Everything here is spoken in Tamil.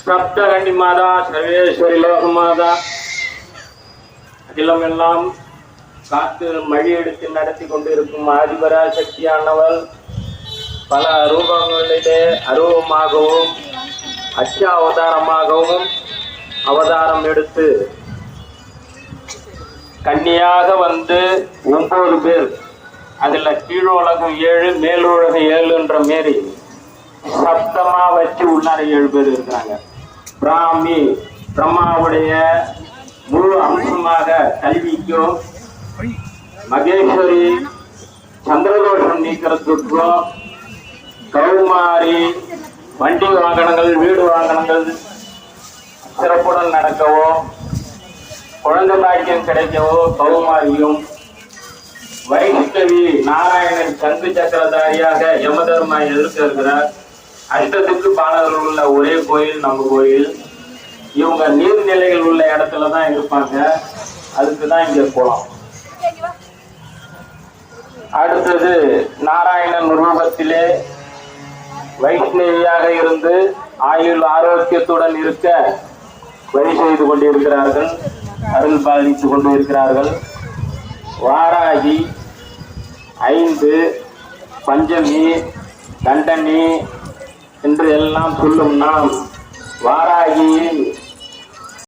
சப்தகண்டி மாதா சர்வேஸ்வரி லோக மாதா அகிலம் எல்லாம் காத்து மழி எடுத்து நடத்தி கொண்டிருக்கும் ஆதிபரா சக்தியானவள் பல ரூபங்களிலே அருவமாகவும் அவதாரமாகவும் அவதாரம் எடுத்து கன்னியாக வந்து 9 பேர், அதுல கீழுலகம் 7 மேலுலகம் 7ன்ற மாரி சப்தமா வச்சு உள்ளார 7 பேர் இருக்கிறாங்க. பிராமி பிரம்மாவுடைய முழு அம்சமாக கல்விக்கும், மகேஸ்வரி சந்திரதோஷம் நீக்கிறதுக்கும், கௌமாரி வண்டி வாகனங்கள் வீடு வாகனங்கள் சிறப்புடன் நடக்கவும், குழந்தை பாக்கியம் கிடைக்கவோ கௌமாரியும், வைஷ்ணவி நாராயணன் சங்கு சக்கரதாரியாக யமதர்மா எதிர்க்க இருக்கிறார். அஷ்டத்துக்கு பாலகர்கள் உள்ள ஒரே கோயில் நம்ம கோயில். இவங்க நீர்நிலைகள் உள்ள இடத்துல தான் இருப்பாங்க. அதுக்குதான் இங்க போலாம். அடுத்தது நாராயணன் ரூபத்திலே வைஷ்ணவியாக இருந்து ஆயுள் ஆரோக்கியத்துடன் இருக்க வழி செய்து கொண்டிருக்கிறார்கள், அருள் பாலித்துக் கொண்டு இருக்கிறார்கள். வாராகி 5 பஞ்சமி தண்டனி என்று எல்லாம் சொல்லும் நாம் வாராகியின்